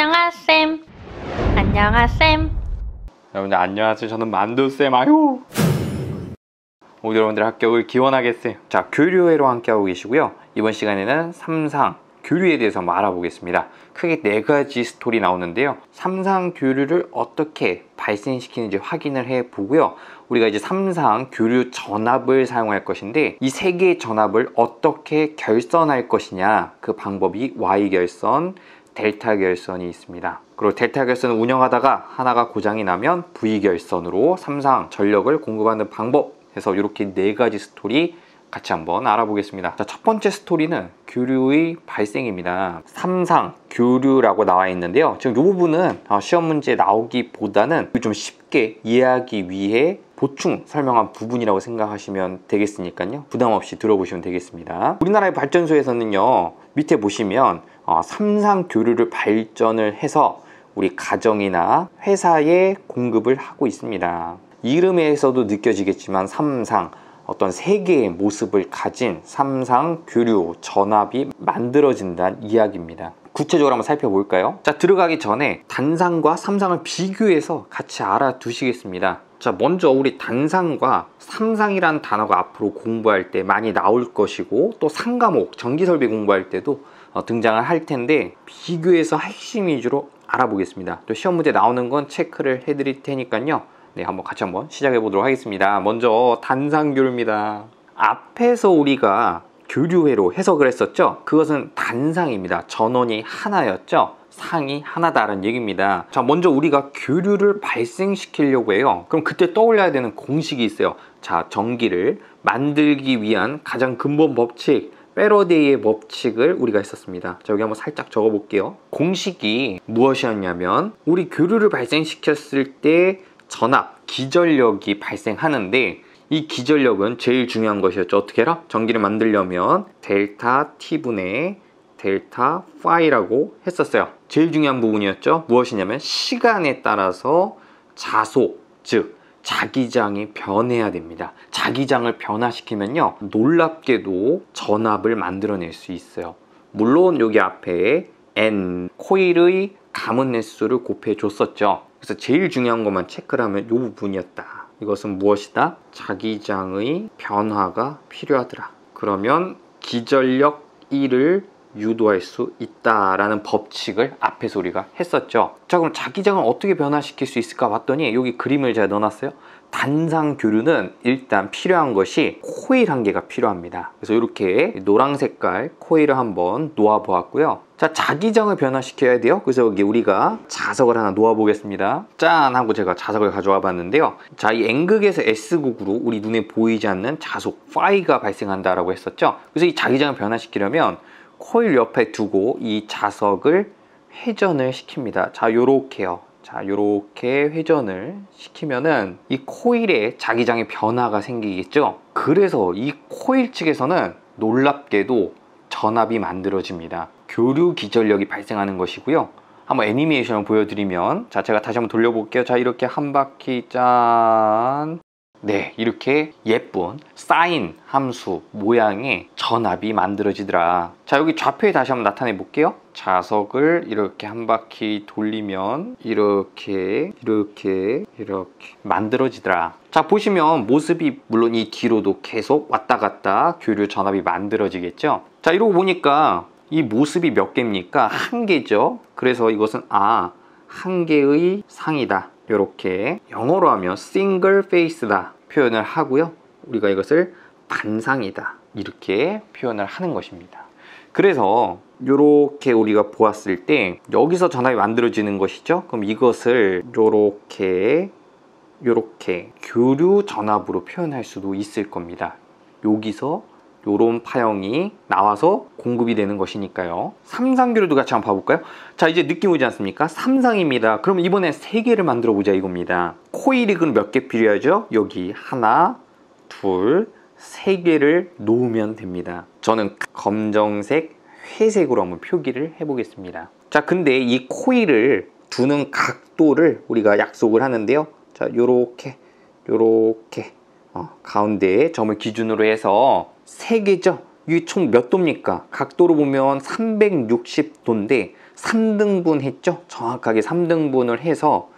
안녕하셈. 안녕하셈. 여러분들 안녕하세요. 저는 만두쌤. 아유, 오늘 여러분들 합격을 기원하겠어요. 자, 교류회로 함께하고 계시고요. 이번 시간에는 삼상 교류에 대해서 한번 알아보겠습니다. 크게 4가지 스토리 나오는데요. 삼상 교류를 어떻게 발생시키는지 확인을 해보고요. 우리가 이제 삼상 교류 전압을 사용할 것인데 이 3개의 전압을 어떻게 결선할 것이냐, 그 방법이 Y결선, 델타 결선이 있습니다. 그리고 델타 결선을 운영하다가 하나가 고장이 나면 V결선으로 삼상 전력을 공급하는 방법 해서 이렇게 4가지 스토리 같이 한번 알아보겠습니다. 자, 첫 번째 스토리는 교류의 발생입니다. 삼상 교류라고 나와 있는데요. 지금 이 부분은 시험 문제 나오기보다는 좀 쉽게 이해하기 위해 보충 설명한 부분이라고 생각하시면 되겠으니까요. 부담 없이 들어보시면 되겠습니다. 우리나라의 발전소에서는요, 밑에 보시면 삼상 교류를 발전을 해서 우리 가정이나 회사에 공급을 하고 있습니다. 이름에서도 느껴지겠지만 삼상, 어떤 세계의 모습을 가진 삼상 교류 전압이 만들어진다는 이야기입니다. 구체적으로 한번 살펴볼까요? 자, 들어가기 전에 단상과 삼상을 비교해서 같이 알아두시겠습니다. 자, 먼저 우리 단상과 삼상이라는 단어가 앞으로 공부할 때 많이 나올 것이고, 또 상과목 전기설비 공부할 때도 등장을 할 텐데 비교해서 핵심 위주로 알아보겠습니다. 또 시험 문제 나오는 건 체크를 해드릴 테니까요. 네, 같이 한번 시작해 보도록 하겠습니다. 먼저 단상교류입니다. 앞에서 우리가 교류회로 해석을 했었죠. 그것은 단상입니다. 전원이 하나였죠. 상이 하나다라는 얘기입니다. 자, 먼저 우리가 교류를 발생시키려고 해요. 그럼 그때 떠올려야 되는 공식이 있어요. 자, 전기를 만들기 위한 가장 근본 법칙, 패러데이의 법칙을 우리가 했었습니다. 자, 여기 한번 살짝 적어 볼게요. 공식이 무엇이었냐면, 우리 교류를 발생시켰을 때 전압, 기전력이 발생하는데, 이 기전력은 제일 중요한 것이었죠. 어떻게 해라? 전기를 만들려면 델타 T분의 델타 파이라고 했었어요. 제일 중요한 부분이었죠. 무엇이냐면 시간에 따라서 자속, 즉 자기장이 변해야 됩니다. 자기장을 변화시키면요, 놀랍게도 전압을 만들어낼 수 있어요. 물론 여기 앞에 N, 코일의 감은 횟수를 곱해 줬었죠. 그래서 제일 중요한 것만 체크를 하면 이 부분이었다. 이것은 무엇이다? 자기장의 변화가 필요하더라. 그러면 기전력 1을 유도할 수 있다라는 법칙을 앞에서 우리가 했었죠. 자, 그럼 자기장을 어떻게 변화시킬 수 있을까 봤더니 여기 그림을 제가 넣어놨어요. 단상 교류는 일단 필요한 것이 코일 한 개가 필요합니다. 그래서 이렇게 노란 색깔 코일을 한번 놓아 보았고요. 자, 자기장을 변화시켜야 돼요. 그래서 여기 우리가 자석을 하나 놓아 보겠습니다. 짠 하고 제가 자석을 가져와 봤는데요. 자, 이 N극에서 S극으로 우리 눈에 보이지 않는 자속 파이가 발생한다라고 했었죠. 그래서 이 자기장을 변화시키려면 코일 옆에 두고 이 자석을 회전을 시킵니다. 자, 요렇게요. 자, 요렇게 회전을 시키면은 이 코일에 자기장의 변화가 생기겠죠. 그래서 이 코일 측에서는 놀랍게도 전압이 만들어집니다. 교류 기전력이 발생하는 것이고요. 한번 애니메이션을 보여드리면, 자, 제가 다시 한번 돌려볼게요. 자, 이렇게 한 바퀴 짠. 네, 이렇게 예쁜 사인 함수 모양의 전압이 만들어지더라. 자, 여기 좌표에 다시 한번 나타내 볼게요. 자석을 이렇게 한 바퀴 돌리면 이렇게 만들어지더라. 자, 보시면 모습이 물론 이 뒤로도 계속 왔다 갔다 교류 전압이 만들어지겠죠. 자, 이러고 보니까 이 모습이 몇 개입니까? 한 개죠. 그래서 이것은 한 개의 상이다. 이렇게 영어로 하면 single face다 표현을 하고요. 우리가 이것을 반상이다 이렇게 표현을 하는 것입니다. 그래서 이렇게 우리가 보았을 때 여기서 전압이 만들어지는 것이죠. 그럼 이것을 이렇게 교류 전압으로 표현할 수도 있을 겁니다. 여기서 요런 파형이 나와서 공급이 되는 것이니까요. 삼상교류도 같이 한번 봐볼까요? 자, 이제 느낌 오지 않습니까? 삼상입니다. 그럼 이번에 3개를 만들어 보자 이겁니다. 코일이 그럼 몇 개 필요하죠? 여기 하나, 둘, 3개를 놓으면 됩니다. 저는 검정색, 회색으로 한번 표기를 해보겠습니다. 자, 근데 이 코일을 두는 각도를 우리가 약속을 하는데요. 자, 요렇게 가운데에 점을 기준으로 해서 3개죠. 이게 총 몇 도입니까? 각도로 보면 360도인데 3등분 했죠? 정확하게 3등분을 해서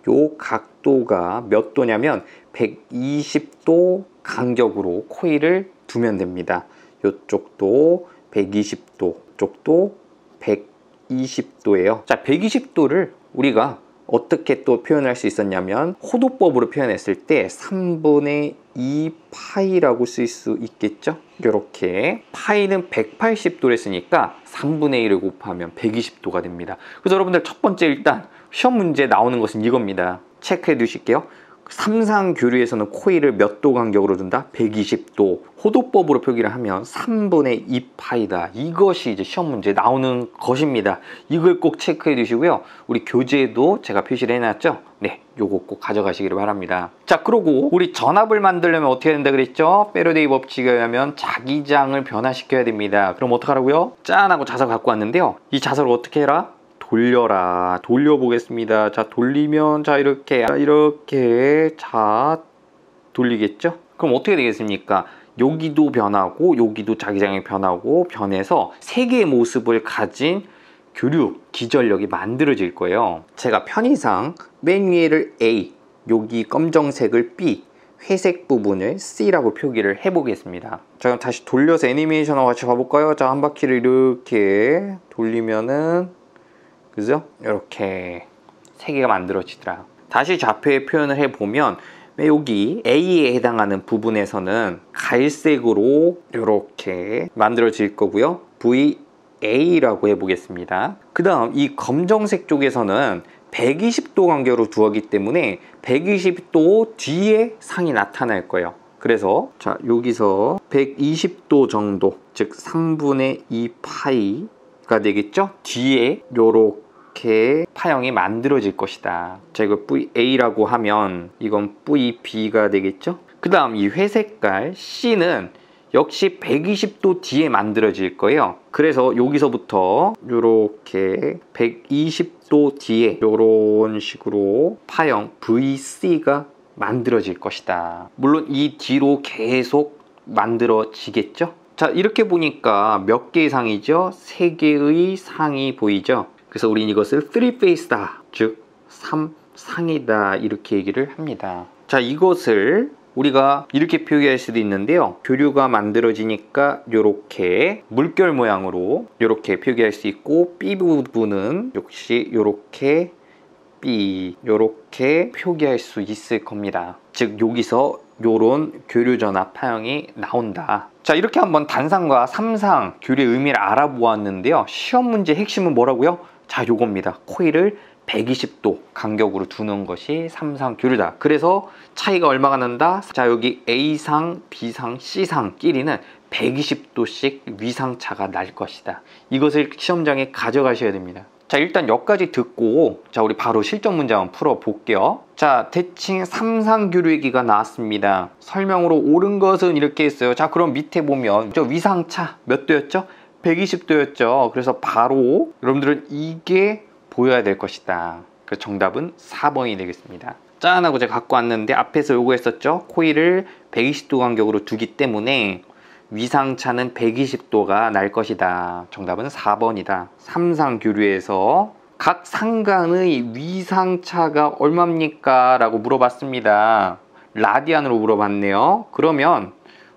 요 각도가 몇 도냐면 120도 간격으로 코일을 두면 됩니다. 요쪽도 120도, 쪽도 120도예요. 자, 120도를 우리가 어떻게 또 표현할 수 있었냐면 호도법으로 표현했을 때 3분의 2 파이라고 쓸 수 있겠죠? 이렇게 파이는 180도를 했으니까 3분의 1을 곱하면 120도가 됩니다. 그래서 여러분들 첫 번째 일단 시험 문제 나오는 것은 이겁니다. 체크해 두실게요. 삼상교류에서는 코일을 몇 도 간격으로 둔다? 120도. 호도법으로 표기를 하면 3분의 2 파이다. 이것이 이제 시험 문제에 나오는 것입니다. 이걸 꼭 체크해 두시고요. 우리 교재에도 제가 표시를 해놨죠? 네, 요거 꼭 가져가시기를 바랍니다. 자, 그러고 우리 전압을 만들려면 어떻게 된다 그랬죠? 패러데이 법칙에 의하면 자기장을 변화시켜야 됩니다. 그럼 어떡하라고요? 짠 하고 자석 갖고 왔는데요. 이 자석을 어떻게 해라? 돌려라. 돌려보겠습니다. 자, 돌리면 자 이렇게 자 돌리겠죠? 그럼 어떻게 되겠습니까? 여기도 변하고 여기도 자기장이 변하고 변해서 세 개의 모습을 가진 교류 기전력이 만들어질 거예요. 제가 편의상 맨 위에를 A, 여기 검정색을 B, 회색 부분을 C라고 표기를 해보겠습니다. 자, 그럼 다시 돌려서 애니메이션하고 같이 봐볼까요? 자, 한 바퀴를 이렇게 돌리면은 그죠? 이렇게 세 개가 만들어지더라. 다시 좌표에 표현을 해보면 여기 A에 해당하는 부분에서는 갈색으로 이렇게 만들어질 거고요. VA라고 해보겠습니다. 그 다음 이 검정색 쪽에서는 120도 간격으로 두었기 때문에 120도 뒤에 상이 나타날 거예요. 그래서 자, 여기서 120도 정도, 즉 3분의 2 파이가 되겠죠? 뒤에 요렇게 파형이 만들어질 것이다. 자, 이거 VA라고 하면 이건 VB가 되겠죠? 그 다음 이 회색깔 C는 역시 120도 뒤에 만들어질 거예요. 그래서 여기서부터 이렇게 120도 뒤에 이런 식으로 파형 VC가 만들어질 것이다. 물론 이 뒤로 계속 만들어지겠죠? 자, 이렇게 보니까 몇 개의 상이죠? 3개의 상이 보이죠? 그래서 우린 이것을 3페이스다, 즉 3상이다 이렇게 얘기를 합니다. 자, 이것을 우리가 이렇게 표기할 수도 있는데요. 교류가 만들어지니까 이렇게 물결 모양으로 이렇게 표기할 수 있고, B 부분은 역시 이렇게 B 이렇게 표기할 수 있을 겁니다. 즉 여기서 요런 교류 전압 파형이 나온다. 자, 이렇게 한번 단상과 삼상 교류의 의미를 알아보았는데요. 시험 문제 핵심은 뭐라고요? 자, 요겁니다. 코일을 120도 간격으로 두는 것이 삼상 교류다. 그래서 차이가 얼마가 난다? 자, 여기 A상, B상, C상 끼리는 120도씩 위상차가 날 것이다. 이것을 시험장에 가져가셔야 됩니다. 자, 일단 여기까지 듣고 자, 우리 바로 실전 문제 한번 풀어볼게요. 자, 대칭 삼상교류기가 나왔습니다. 설명으로 옳은 것은 이렇게 했어요. 자, 그럼 밑에 보면 저 위상차 몇 도였죠? 120도였죠. 그래서 바로 여러분들은 이게 보여야 될 것이다. 그래서 정답은 4번이 되겠습니다. 짠 하고 제가 갖고 왔는데 앞에서 요거 했었죠? 코일을 120도 간격으로 두기 때문에 위상차는 120도가 날 것이다. 정답은 4번이다. 삼상교류에서 각 상간의 위상차가 얼마입니까? 라고 물어봤습니다. 라디안으로 물어봤네요. 그러면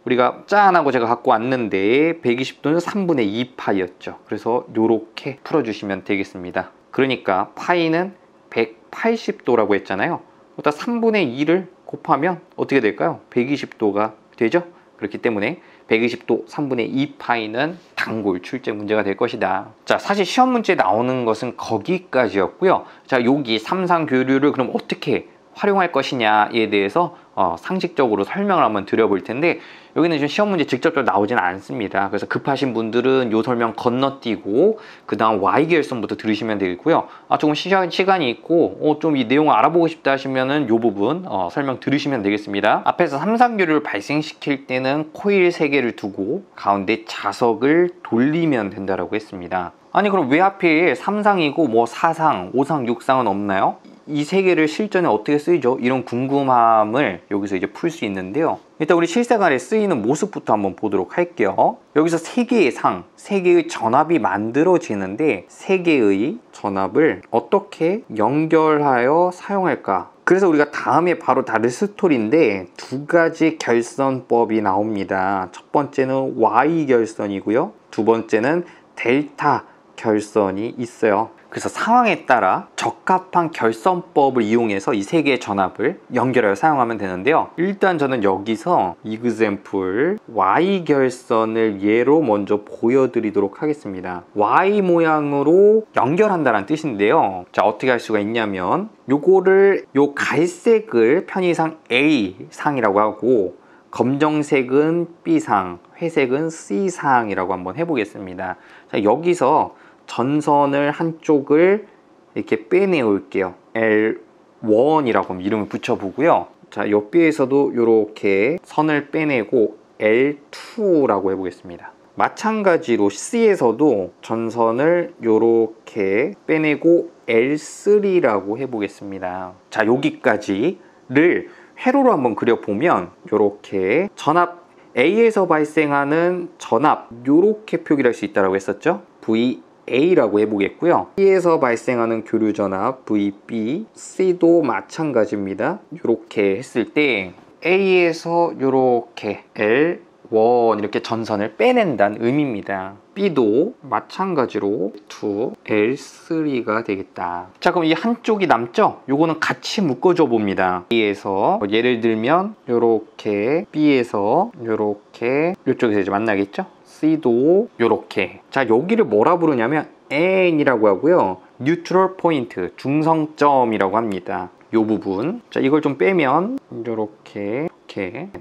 우리가 짠 하고 제가 갖고 왔는데 120도는 3분의 2 파이였죠. 그래서 요렇게 풀어주시면 되겠습니다. 그러니까 파이는 180도라고 했잖아요. 일단 3분의 2를 곱하면 어떻게 될까요? 120도가 되죠? 그렇기 때문에 120도 3분의 2 파이는 단골 출제 문제가 될 것이다. 자, 사실 시험 문제에 나오는 것은 거기까지였고요. 자, 여기 삼상교류를 그럼 어떻게 활용할 것이냐에 대해서 상식적으로 설명을 한번 드려볼 텐데, 여기는 지금 시험 문제 직접적으로 나오진 않습니다. 그래서 급하신 분들은 이 설명 건너뛰고 그 다음 Y계열성부터 들으시면 되겠고요. 조금 시간이 있고 좀 이 내용을 알아보고 싶다 하시면은 이 부분 설명 들으시면 되겠습니다. 앞에서 삼상교류를 발생시킬 때는 코일 3개를 두고 가운데 자석을 돌리면 된다라고 했습니다. 아니, 그럼 왜 하필 3상이고 뭐 4상, 5상, 6상은 없나요? 이 세 개를 실전에 어떻게 쓰이죠? 이런 궁금함을 여기서 이제 풀 수 있는데요. 일단 우리 실생활에 쓰이는 모습부터 한번 보도록 할게요. 여기서 세 개의 상, 세 개의 전압이 만들어지는데 세 개의 전압을 어떻게 연결하여 사용할까? 그래서 우리가 다음에 바로 다룰 스토리인데 두 가지 결선법이 나옵니다. 첫 번째는 Y 결선이고요. 두 번째는 델타 결선이 있어요. 그래서 상황에 따라 적합한 결선법을 이용해서 이 세 개의 전압을 연결하여 사용하면 되는데요. 일단 저는 여기서 example Y 결선을 예로 먼저 보여드리도록 하겠습니다. Y 모양으로 연결한다는 뜻인데요. 자, 어떻게 할 수가 있냐면 요거를 요 갈색을 편의상 A상이라고 하고 검정색은 B상, 회색은 C상이라고 한번 해보겠습니다. 자, 여기서 전선을 한쪽을 이렇게 빼내올게요. L1이라고 이름을 붙여보고요. 자, 옆에서도 이렇게 선을 빼내고 L2라고 해보겠습니다. 마찬가지로 C에서도 전선을 이렇게 빼내고 L3라고 해보겠습니다. 자, 여기까지를 회로로 한번 그려보면 이렇게 전압 A에서 발생하는 전압 이렇게 표기를 할 수 있다고 했었죠. VA라고 해보겠고요. B에서 발생하는 교류 전압 VB, C도 마찬가지입니다. 이렇게 했을 때 A에서 이렇게 L1 이렇게 전선을 빼낸다는 의미입니다. B도 마찬가지로 2L3가 되겠다. 자, 그럼 이 한쪽이 남죠? 요거는 같이 묶어줘 봅니다. B에서 예를 들면 요렇게, B에서 요렇게, 요쪽에서 이제 만나겠죠? C도 요렇게. 자, 여기를 뭐라 부르냐면 N이라고 하고요. 뉴트럴 포인트, 중성점이라고 합니다. 요 부분. 자, 이걸 좀 빼면 요렇게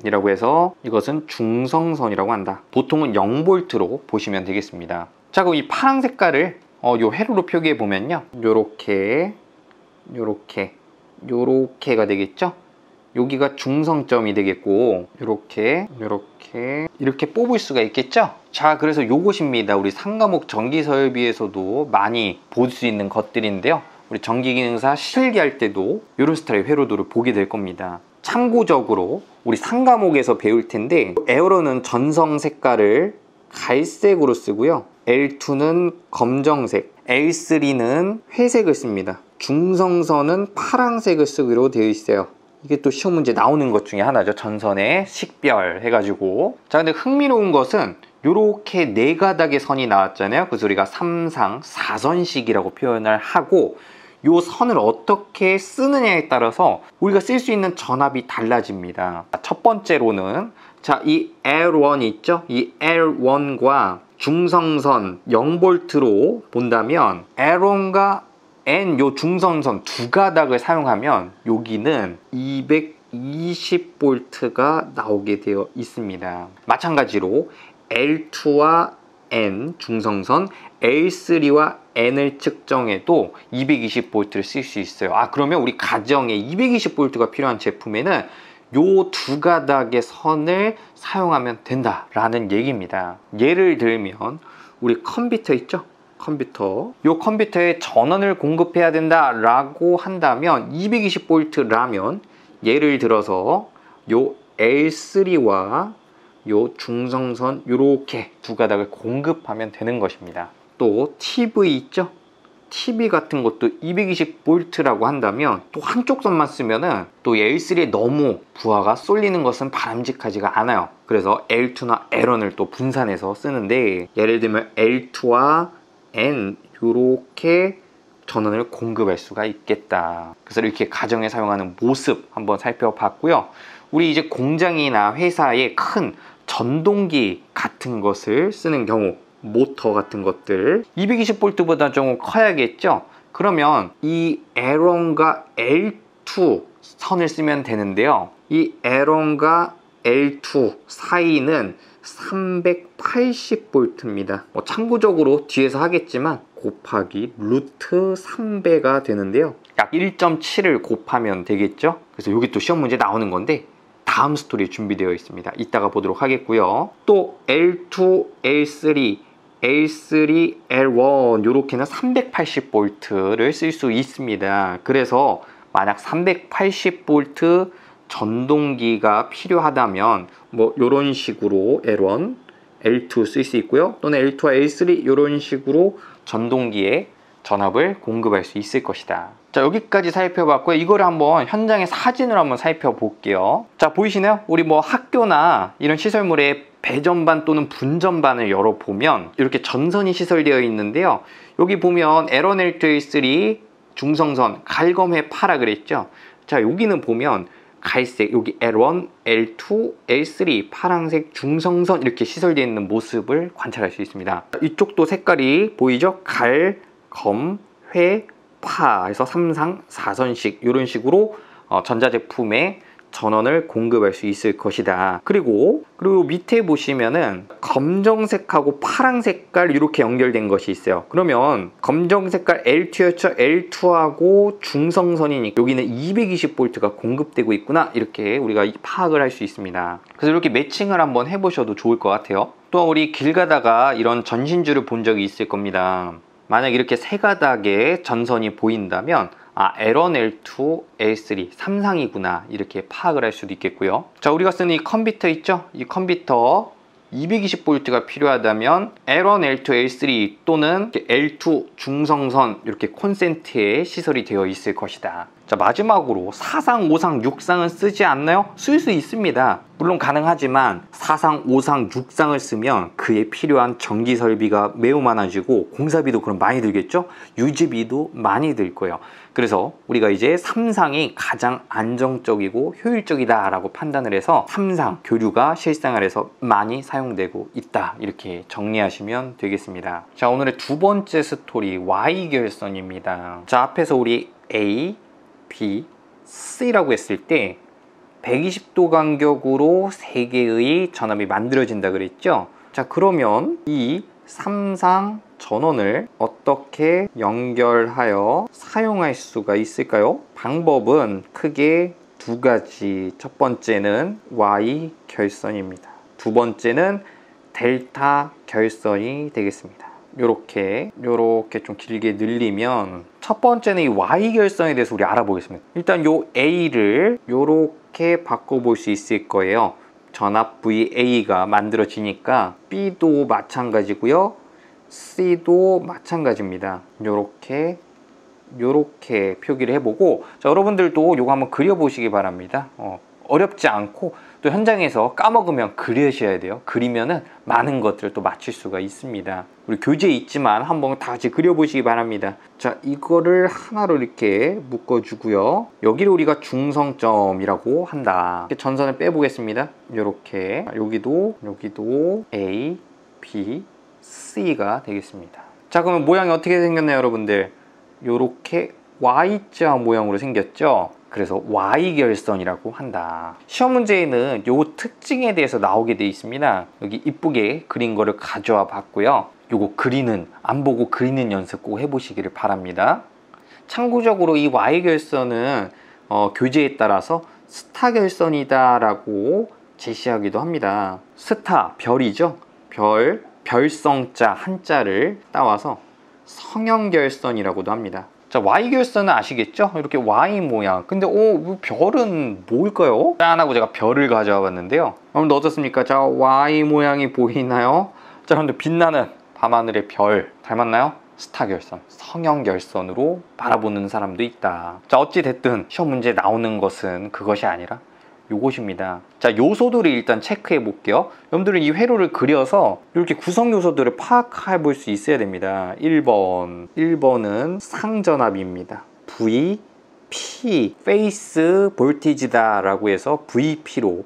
이라고 해서 이것은 중성선이라고 한다. 보통은 0V로 보시면 되겠습니다. 자, 그럼 이 파란 색깔을 요 회로로 표기해 보면요. 요렇게가 되겠죠? 여기가 중성점이 되겠고 이렇게 뽑을 수가 있겠죠? 자, 그래서 요것입니다. 우리 상과목 전기서열비에서도 많이 볼 수 있는 것들인데요. 우리 전기기능사 실기할 때도 이런 스타일의 회로도를 보게 될 겁니다. 참고적으로 우리 상과목에서 배울 텐데 에어로는 전성 색깔을 갈색으로 쓰고요. L2는 검정색, L3는 회색을 씁니다. 중성선은 파란색을 쓰기로 되어 있어요. 이게 또 시험 문제 나오는 것 중에 하나죠. 전선의 식별 해가지고. 자, 근데 흥미로운 것은 요렇게 네 가닥의 선이 나왔잖아요. 그래서 우리가 3상 4선식이라고 표현을 하고 요 선을 어떻게 쓰느냐에 따라서 우리가 쓸 수 있는 전압이 달라집니다. 첫 번째로는 자, 이 L1 있죠? 이 L1과 중성선 0V로 본다면 L1과 N 요 중성선 두 가닥을 사용하면 여기는 220V가 나오게 되어 있습니다. 마찬가지로 L2와 N 중성선, L3와 N을 측정해도 220V를 쓸 수 있어요. 아, 그러면 우리 가정에 220V가 필요한 제품에는 요 두 가닥의 선을 사용하면 된다라는 얘기입니다. 예를 들면 우리 컴퓨터 있죠? 요 컴퓨터에 전원을 공급해야 된다라고 한다면 220V라면 예를 들어서 요 L3와 요 중성선 요렇게 두 가닥을 공급하면 되는 것입니다. 또 TV 있죠? TV 같은 것도 220V라고 한다면 또 한쪽 선만 쓰면은 또 L3에 너무 부하가 쏠리는 것은 바람직하지가 않아요. 그래서 L2나 L1을 또 분산해서 쓰는데 예를 들면 L2와 N 요렇게 전원을 공급할 수가 있겠다. 그래서 이렇게 가정에 사용하는 모습 한번 살펴봤고요. 우리 이제 공장이나 회사에 큰 전동기 같은 것을 쓰는 경우 모터 같은 것들 220V보다 좀 커야겠죠? 그러면 이 L1과 L2 선을 쓰면 되는데요. 이 L1과 L2 사이는 380V입니다. 참고적으로 뒤에서 하겠지만 곱하기 루트 3배가 되는데요. 약 1.7을 곱하면 되겠죠? 그래서 여기 또 시험 문제 나오는 건데 다음 스토리 준비되어 있습니다. 이따가 보도록 하겠고요. 또 L2, L3, L3, L1 이렇게는 380V를 쓸 수 있습니다. 그래서 만약 380V 전동기가 필요하다면 뭐 이런 식으로 L1, L2 쓸 수 있고요. 또는 L2와 L3 이런 식으로 전동기에 전압을 공급할 수 있을 것이다. 자, 여기까지 살펴봤고요. 이거를 한번 현장의 사진으로 한번 살펴볼게요. 자, 보이시나요? 우리 뭐 학교나 이런 시설물에 배전반 또는 분전반을 열어보면 이렇게 전선이 시설되어 있는데요. 여기 보면 L1, L2, L3 중성선 갈검해 파라 그랬죠. 자, 여기는 보면 갈색, 여기 L1, L2, L3 파란색 중성선 이렇게 시설되어 있는 모습을 관찰할 수 있습니다. 이쪽도 색깔이 보이죠? 갈, 검, 회, 파 해서 3상 4선식 이런 식으로 전자제품에 전원을 공급할 수 있을 것이다. 그리고 밑에 보시면은 검정색하고 파란 색깔 이렇게 연결된 것이 있어요. 그러면 검정 색깔 L2였죠. L2하고 중성선이니까 여기는 220V가 공급되고 있구나, 이렇게 우리가 파악을 할 수 있습니다. 그래서 이렇게 매칭을 한번 해보셔도 좋을 것 같아요. 또한 우리 길 가다가 이런 전신줄을 본 적이 있을 겁니다. 만약 이렇게 세 가닥의 전선이 보인다면 L1, L2, L3, 3상이구나 이렇게 파악을 할 수도 있겠고요. 자, 우리가 쓰는 이 컴퓨터 있죠? 이 컴퓨터 220V가 필요하다면 L1, L2, L3 또는 L2 중성선 이렇게 콘센트에 시설이 되어 있을 것이다. 자, 마지막으로 4상, 5상, 6상은 쓰지 않나요? 쓸 수 있습니다. 물론 가능하지만 4상, 5상, 6상을 쓰면 그에 필요한 전기 설비가 매우 많아지고 공사비도 그럼 많이 들겠죠? 유지비도 많이 들 거예요. 그래서 우리가 이제 3상이 가장 안정적이고 효율적이다 라고 판단을 해서 3상 교류가 실생활에서 많이 사용되고 있다, 이렇게 정리하시면 되겠습니다. 자, 오늘의 두 번째 스토리 Y결선입니다. 자, 앞에서 우리 A, B, C라고 했을 때 120도 간격으로 3개의 전압이 만들어진다 그랬죠? 자, 그러면 이 3상 전원을 어떻게 연결하여 사용할 수가 있을까요? 방법은 크게 두 가지. 첫 번째는 Y 결선입니다. 두 번째는 델타 결선이 되겠습니다. 요렇게 좀 길게 늘리면 첫 번째는 이 Y 결선에 대해서 우리 알아보겠습니다. 일단 요 A를 요렇게 바꿔볼 수 있을 거예요. 전압 VA가 만들어지니까 B도 마찬가지고요, C도 마찬가지입니다. 요렇게 표기를 해보고, 자, 여러분들도 요거 한번 그려보시기 바랍니다. 어렵지 않고 또 현장에서 까먹으면 그리셔야 돼요. 그리면은 많은 것들을 또 맞출 수가 있습니다. 우리 교재에 있지만 한번 다 같이 그려보시기 바랍니다. 자, 이거를 하나로 이렇게 묶어주고요. 여기를 우리가 중성점이라고 한다. 이렇게 전선을 빼보겠습니다. 이렇게 여기도 A, B, C가 되겠습니다. 자, 그러면 모양이 어떻게 생겼나요, 여러분들? 이렇게 Y자 모양으로 생겼죠? 그래서 Y결선이라고 한다. 시험 문제에는 요 특징에 대해서 나오게 되어 있습니다. 여기 이쁘게 그린 거를 가져와 봤고요. 요거 안 보고 그리는 연습 꼭 해보시기를 바랍니다. 참고적으로 이 Y결선은 교재에 따라서 스타결선이다 라고 제시하기도 합니다. 스타, 별이죠? 별성자 한자를 따와서 성형결선이라고도 합니다. 자, Y결선은 아시겠죠? 이렇게 Y 모양. 근데 별은 뭘까요? 짠 하고 제가 별을 가져와 봤는데요. 여러분들 어떻습니까? 자, Y 모양이 보이나요? 자, 여러분들 빛나는 밤하늘의 별 닮았나요? 스타결선, 성형결선으로 바라보는 사람도 있다. 자, 어찌됐든 시험 문제에 나오는 것은 그것이 아니라 요것입니다. 자, 요소들을 일단 체크해 볼게요. 여러분들은 이 회로를 그려서 이렇게 구성 요소들을 파악해 볼 수 있어야 됩니다. 1번은 상전압입니다. VP, 페이스 볼티지다 라고 해서 VP로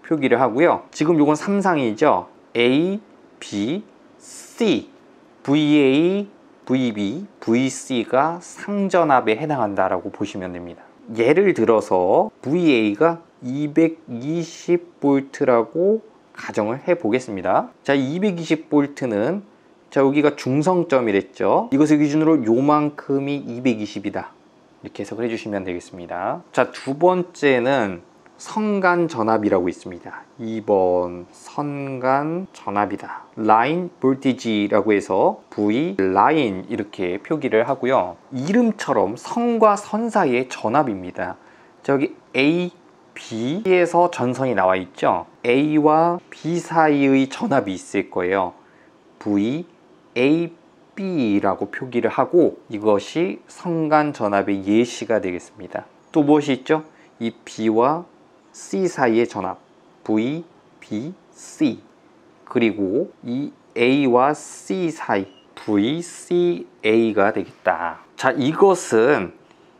표기를 하고요. 지금 요건 3상이죠. A, B, C, VA, VB, VC가 상전압에 해당한다라고 보시면 됩니다. 예를 들어서 VA가 220V라고 가정을 해 보겠습니다. 자, 220V는 자, 여기가 중성점이랬죠. 이것을 기준으로 요만큼이 220이다. 이렇게 해석을 해주시면 되겠습니다. 자, 두 번째는 성간 전압이라고 있습니다. 2번 선간 전압이다. 라인 볼티지라고 해서 V 라인 이렇게 표기를 하고요. 이름처럼 선과 선 사이의 전압입니다. 저기 A, B에서 전선이 나와 있죠. A와 B 사이의 전압이 있을 거예요. V, A, B라고 표기를 하고 이것이 선간 전압의 예시가 되겠습니다. 또 무엇이 있죠? 이 B와 C 사이의 전압 V, B, C 그리고 이 A와 C 사이 V, C, A가 되겠다. 자, 이것은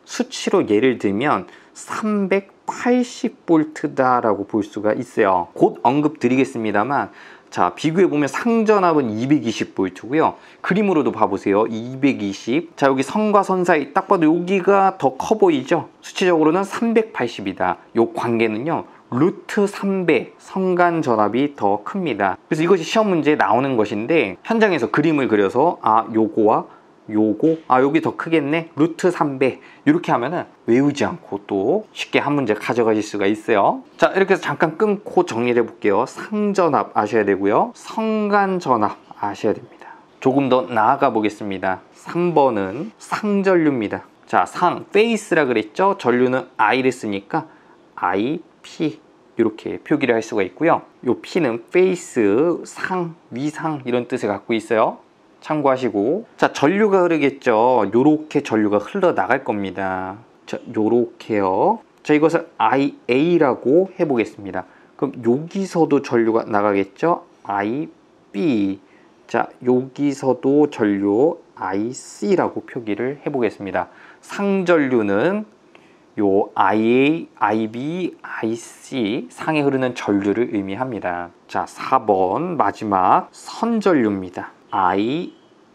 수치로 예를 들면 380V 라고 볼 수가 있어요. 곧 언급 드리겠습니다만 자, 비교해보면 상전압은 220V고요. 그림으로도 봐보세요. 220. 자, 여기 선과 선 사이 딱 봐도 여기가 더 커 보이죠? 수치적으로는 380이다. 요 관계는요. 루트 3배 선간 전압이 더 큽니다. 그래서 이것이 시험 문제에 나오는 것인데 현장에서 그림을 그려서 요거와 요거 여기 더 크겠네 루트 3배 이렇게 하면은 외우지 않고 또 쉽게 한 문제 가져가실 수가 있어요. 자, 이렇게 해서 잠깐 끊고 정리를 해볼게요. 상전압 아셔야 되고요. 선간전압 아셔야 됩니다. 조금 더 나아가 보겠습니다. 3번은 상전류입니다. 자, 상 페이스라 그랬죠. 전류는 I를 쓰니까 I, P 이렇게 표기를 할 수가 있고요. 요 P는 페이스, 상, 위상 이런 뜻을 갖고 있어요. 참고하시고, 자, 전류가 흐르겠죠. 요렇게 전류가 흘러나갈 겁니다. 자, 요렇게요. 자, 이것을 IA라고 해보겠습니다. 그럼 여기서도 전류가 나가겠죠. IB. 자, 여기서도 전류 IC라고 표기를 해보겠습니다. 상전류는 요 IA, IB, IC 상에 흐르는 전류를 의미합니다. 자, 4번 마지막 선전류입니다.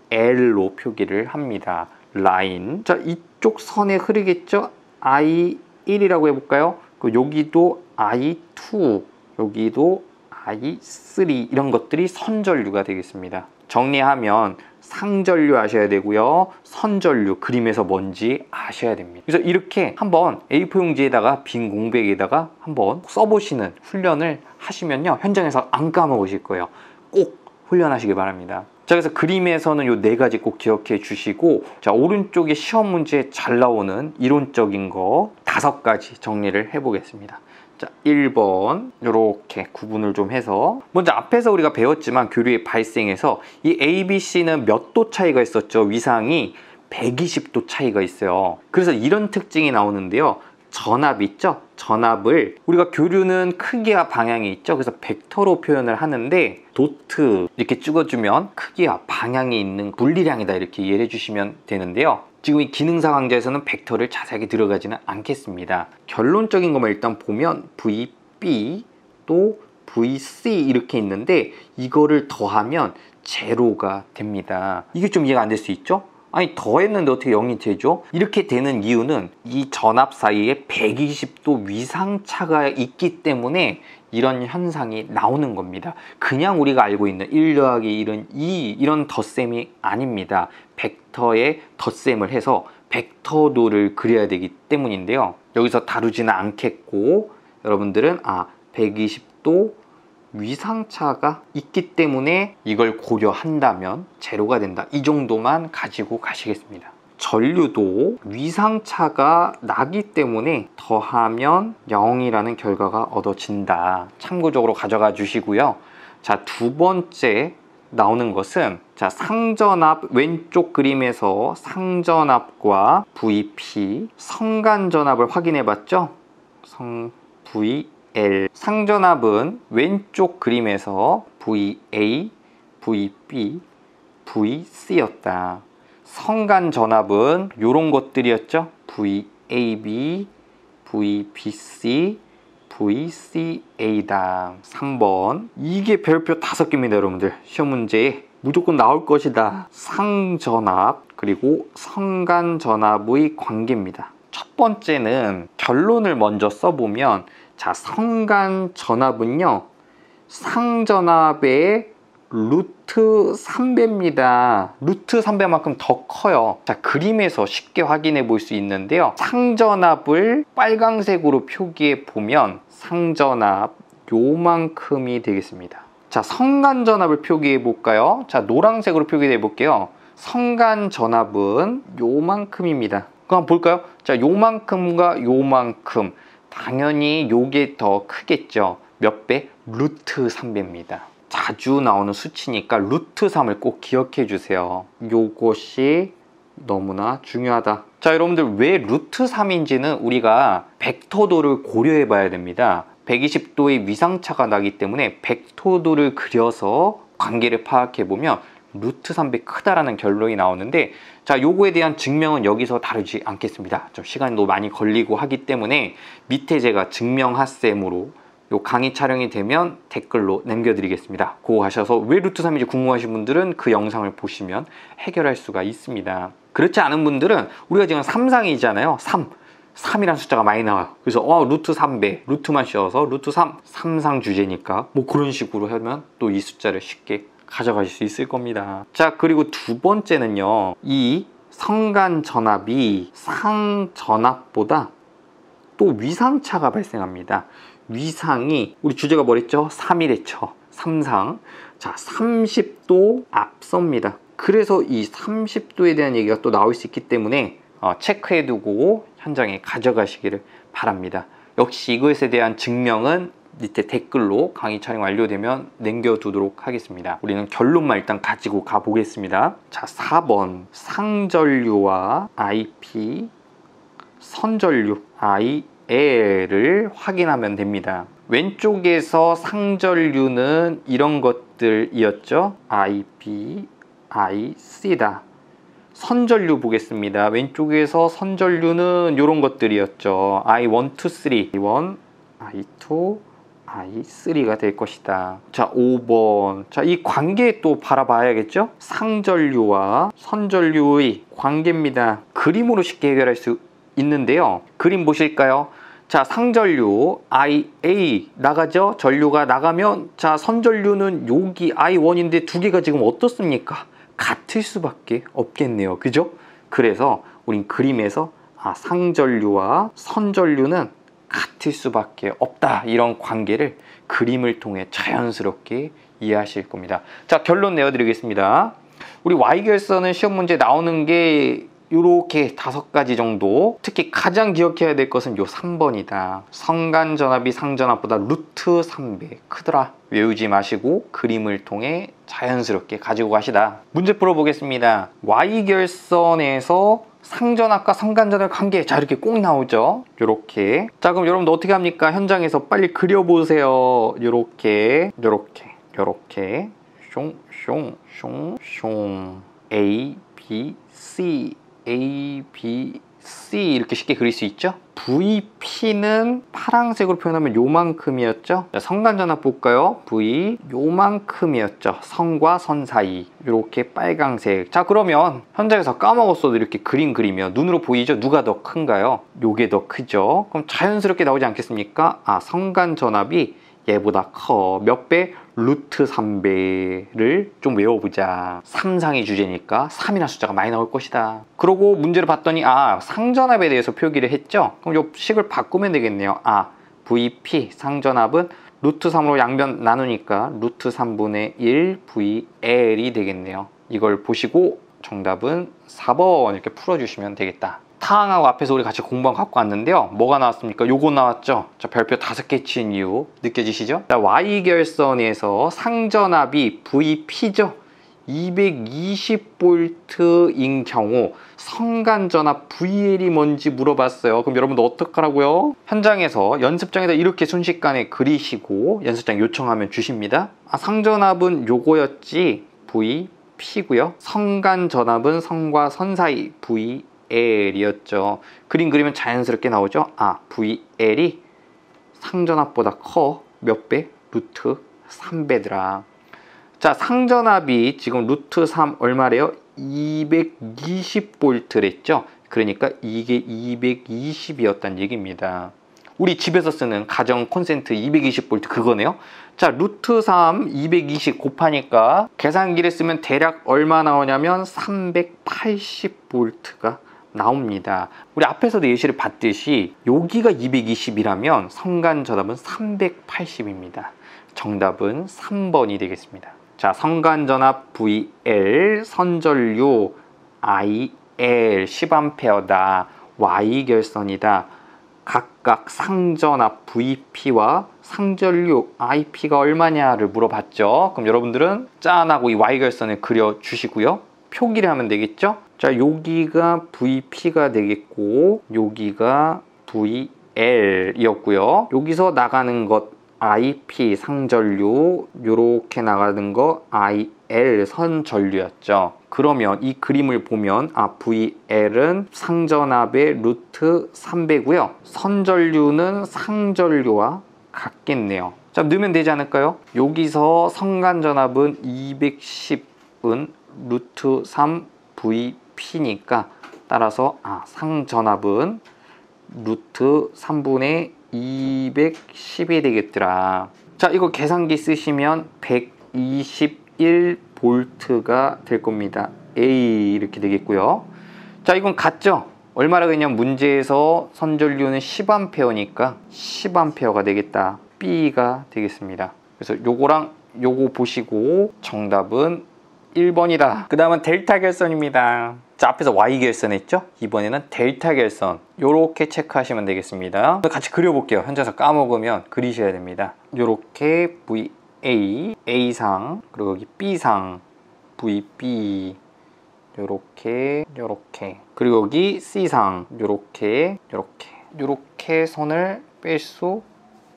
IL로 표기를 합니다. 라인. 자, 이쪽 선에 흐르겠죠? I1이라고 해볼까요? 여기도 I2, 여기도 I3 이런 것들이 선전류가 되겠습니다. 정리하면 상전류 아셔야 되고요. 선전류 그림에서 뭔지 아셔야 됩니다. 그래서 이렇게 한번 A4 용지에다가 빈 공백에다가 한번 써보시는 훈련을 하시면요. 현장에서 안 까먹으실 거예요. 꼭 훈련하시기 바랍니다. 자, 그래서 그림에서는 요 네 가지 꼭 기억해 주시고, 자, 오른쪽에 시험 문제에 잘 나오는 이론적인 거 5가지 정리를 해 보겠습니다. 자, 1번 이렇게 구분을 좀 해서 먼저 앞에서 우리가 배웠지만 교류의 발생에서 이 ABC는 몇 도 차이가 있었죠. 위상이 120도 차이가 있어요. 그래서 이런 특징이 나오는데요. 전압 있죠? 전압을 우리가 교류는 크기와 방향이 있죠. 그래서 벡터로 표현을 하는데 도트 이렇게 찍어주면 크기와 방향이 있는 분리량이다 이렇게 이해해 주시면 되는데요. 지금 이 기능사 강좌에서는 벡터를 자세하게 들어가지는 않겠습니다. 결론적인 것만 일단 보면 VB 또 VC 이렇게 있는데 이거를 더하면 제로가 됩니다. 이게 좀 이해가 안 될 수 있죠? 아니, 더했는데 어떻게 0이 되죠? 이렇게 되는 이유는 이 전압 사이에 120도 위상차가 있기 때문에 이런 현상이 나오는 겁니다. 그냥 우리가 알고 있는 1 더하기 1은 2 이런 덧셈이 아닙니다. 벡터에 덧셈을 해서 벡터도를 그려야 되기 때문인데요. 여기서 다루지는 않겠고 여러분들은 120도 위상차가 있기 때문에 이걸 고려한다면 제로가 된다. 이 정도만 가지고 가시겠습니다. 전류도 위상차가 나기 때문에 더하면 0이라는 결과가 얻어진다. 참고적으로 가져가 주시고요. 자, 두 번째 나오는 것은 자, 상전압 왼쪽 그림에서 상전압과 VP 선간전압을 확인해 봤죠? VL 상전압은 왼쪽 그림에서 VA, VB, VC였다. 선간전압은 이런 것들이었죠. VAB, VBC, VCA다. 3번 이게 별표 5개입니다. 여러분들 시험 문제에 무조건 나올 것이다. 상전압 그리고 선간전압의 관계입니다. 첫 번째는 결론을 먼저 써보면 자, 선간전압은요 상전압의 루트 3배입니다. 루트 3배만큼 더 커요. 자, 그림에서 쉽게 확인해 볼 수 있는데요. 상전압을 빨강색으로 표기해 보면 상전압 요만큼이 되겠습니다. 자, 성간전압을 표기해 볼까요? 자, 노란색으로 표기해 볼게요. 성간전압은 요만큼입니다. 그럼 볼까요? 자, 요만큼과 요만큼. 당연히 요게 더 크겠죠. 몇 배? 루트 3배입니다. 자주 나오는 수치니까 루트 3을 꼭 기억해 주세요. 요것이 너무나 중요하다. 자, 여러분들 왜 루트 3인지는 우리가 벡터도를 고려해 봐야 됩니다. 120도의 위상차가 나기 때문에 벡터도를 그려서 관계를 파악해 보면 루트 3배 크다라는 결론이 나오는데, 자, 요거에 대한 증명은 여기서 다루지 않겠습니다. 좀 시간이 너무 많이 걸리고 하기 때문에 밑에 제가 증명하셈으로 요 강의 촬영이 되면 댓글로 남겨드리겠습니다. 그거 하셔서 왜 루트 3인지 궁금하신 분들은 그 영상을 보시면 해결할 수가 있습니다. 그렇지 않은 분들은 우리가 지금 3상이잖아요. 3이라는 숫자가 많이 나와요. 그래서 루트 3배, 루트만 씌워서 루트 3상 주제니까 뭐 그런 식으로 하면 또 이 숫자를 쉽게 가져가실 수 있을 겁니다. 자, 그리고 두 번째는요, 이 성간전압이 상전압보다 또 위상차가 발생합니다. 위상이 우리 주제가 뭐랬죠? 3이랬죠. 3상. 자, 30도 앞섭니다. 그래서 이 30도에 대한 얘기가 또 나올 수 있기 때문에 체크해두고 현장에 가져가시기를 바랍니다. 역시 이것에 대한 증명은 밑에 댓글로 강의 촬영 완료되면 남겨두도록 하겠습니다. 우리는 결론만 일단 가지고 가보겠습니다. 자, 4번 상전류와 IP, 선전류 IL을 확인하면 됩니다. 왼쪽에서 상전류는 이런 것들이었죠. IB, IC다. 선전류 보겠습니다. 왼쪽에서 선전류는 이런 것들이었죠. I1, 2, 3, I1, I2, I3가 될 것이다. 자, 5번. 자, 이 관계 또 바라봐야겠죠? 상전류와 선전류의 관계입니다. 그림으로 쉽게 해결할 수 있는데요. 그림 보실까요? 자, 상전류 IA 나가죠? 전류가 나가면, 자, 선전류는 여기 I1인데 두 개가 지금 어떻습니까? 같을 수밖에 없겠네요. 그죠? 그래서 우린 그림에서 상전류와 선전류는 같을 수밖에 없다, 이런 관계를 그림을 통해 자연스럽게 이해하실 겁니다. 자, 결론 내어드리겠습니다. 우리 Y결선은 시험 문제 나오는 게 이렇게 5가지 정도. 특히 가장 기억해야 될 것은 요 3번이다. 성간전압이 상전압보다 루트 3배 크더라. 외우지 마시고 그림을 통해 자연스럽게 가지고 가시다. 문제 풀어보겠습니다. Y결선에서 상전압과 성간전압 관계, 자, 이렇게 꼭 나오죠. 요렇게. 자, 그럼 여러분들 어떻게 합니까? 현장에서 빨리 그려보세요. 요렇게 숑 A, B, C, A, B, C 이렇게 쉽게 그릴 수 있죠. VP는 파란색으로 표현하면 요만큼이었죠. 자, 성간전압 볼까요? V 요만큼이었죠. 선과 선 사이 이렇게 빨강색. 자, 그러면 현장에서 까먹었어도 이렇게 그림 그리면 눈으로 보이죠? 누가 더 큰가요? 요게 더 크죠. 그럼 자연스럽게 나오지 않겠습니까? 성간전압이 얘보다 커. 몇 배? 루트 3배를 좀 외워보자. 3상이 주제니까 3이라는 숫자가 많이 나올 것이다. 그러고 문제를 봤더니 상전압에 대해서 표기를 했죠. 그럼 요 식을 바꾸면 되겠네요. VP 상전압은 루트 3으로 양변 나누니까 루트 3분의 1 VL이 되겠네요. 이걸 보시고 정답은 4번 이렇게 풀어주시면 되겠다. 타항하고 앞에서 우리 같이 공부한 거 갖고 왔는데요. 뭐가 나왔습니까? 요거 나왔죠? 자, 별표 5개 친 이유 느껴지시죠? 자, Y결선에서 상전압이 VP죠? 220V인 경우 성간전압 VL이 뭔지 물어봤어요. 그럼 여러분들 어떡하라고요? 현장에서 연습장에다 이렇게 순식간에 그리시고 연습장 요청하면 주십니다. 상전압은 요거였지 VP고요. 성간전압은 선과 선 사이 VL이었죠. 그림 그리면 자연스럽게 나오죠. VL이 상전압보다 커. 몇 배? 루트 3배더라. 자, 상전압이 지금 루트 3 얼마래요? 220V랬죠. 그러니까 이게 220이었단 얘기입니다. 우리 집에서 쓰는 가정 콘센트 220V 그거네요. 자, 루트 3 220 곱하니까 계산기를 쓰면 대략 얼마 나오냐면 380V가 나옵니다. 우리 앞에서도 예시를 봤듯이 여기가 220이라면 성간전압은 380입니다. 정답은 3번이 되겠습니다. 자, 성간전압 VL, 선전류 IL 10A다. Y결선이다. 각각 상전압 VP와 상전류 IP가 얼마냐를 물어봤죠. 그럼 여러분들은 짠하고 이 Y결선을 그려주시고요. 표기를 하면 되겠죠. 자, 여기가 VP가 되겠고 여기가 VL이었고요. 여기서 나가는 것 IP 상전류, 요렇게 나가는 거 IL 선전류였죠. 그러면 이 그림을 보면 VL은 상전압의 루트 3배고요. 선전류는 상전류와 같겠네요. 자, 넣으면 되지 않을까요? 여기서 성간전압은 210은 루트 3 VP니까 따라서 상전압은 루트 3분의 210이 되겠더라. 자, 이거 계산기 쓰시면 121V가 될 겁니다. A 이렇게 되겠고요. 자, 이건 같죠? 얼마라고 했냐면 문제에서 선전류는 10A니까 10A가 되겠다. B가 되겠습니다. 그래서 요거랑 요거 보시고 정답은 1번이다. 그 다음은 델타 결선입니다. 자, 앞에서 Y결선 했죠? 이번에는 델타 결선. 요렇게 체크하시면 되겠습니다. 같이 그려볼게요. 혼자서 까먹으면 그리셔야 됩니다. 요렇게 VA, A상, 그리고 여기 B상, VB, 요렇게, 요렇게. 그리고 여기 C상, 요렇게, 요렇게. 요렇게 선을 뺄 수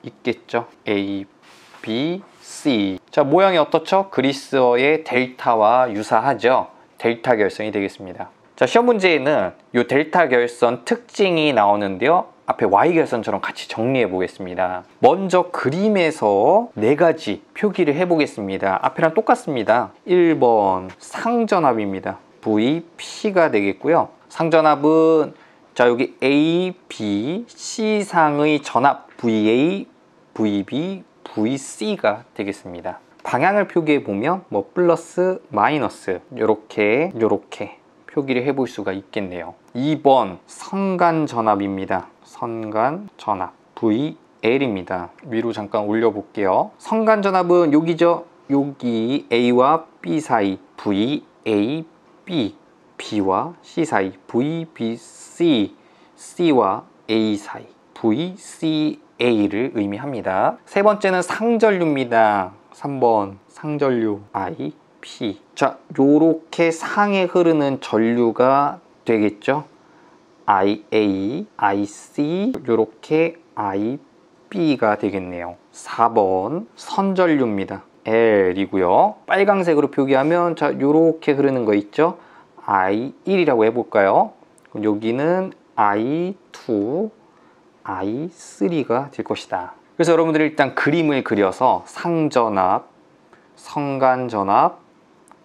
있겠죠? A, B, C. 자, 모양이 어떻죠? 그리스어의 델타와 유사하죠? 델타 결선이 되겠습니다. 자, 시험 문제에는 이 델타 결선 특징이 나오는데요. 앞에 Y결선처럼 같이 정리해 보겠습니다. 먼저 그림에서 4가지 표기를 해 보겠습니다. 앞에랑 똑같습니다. 1번 상전압입니다. VP가 되겠고요. 상전압은 자, 여기 A, B, C상의 전압 VA, VB, VC가 되겠습니다. 방향을 표기해 보면 뭐 플러스, 마이너스 요렇게 표기를 해볼 수가 있겠네요. 2번 성간전압입니다. 성간전압 VL입니다. 위로 잠깐 올려볼게요. 성간전압은 여기죠. 여기 A와 B 사이 VAB, B와 C 사이 VBC, C와 A 사이 VCA를 의미합니다. 세 번째는 상전류입니다. 3번 상전류 IP. 자, 요렇게 상에 흐르는 전류가 되겠죠. IA, IC, 요렇게 IB가 되겠네요. 4번 선전류입니다. L이고요. 빨강색으로 표기하면 자, 요렇게 흐르는 거 있죠. I1이라고 해볼까요? 그럼 여기는 I2, I3가 될 것이다. 그래서 여러분들이 일단 그림을 그려서 상전압, 성간전압,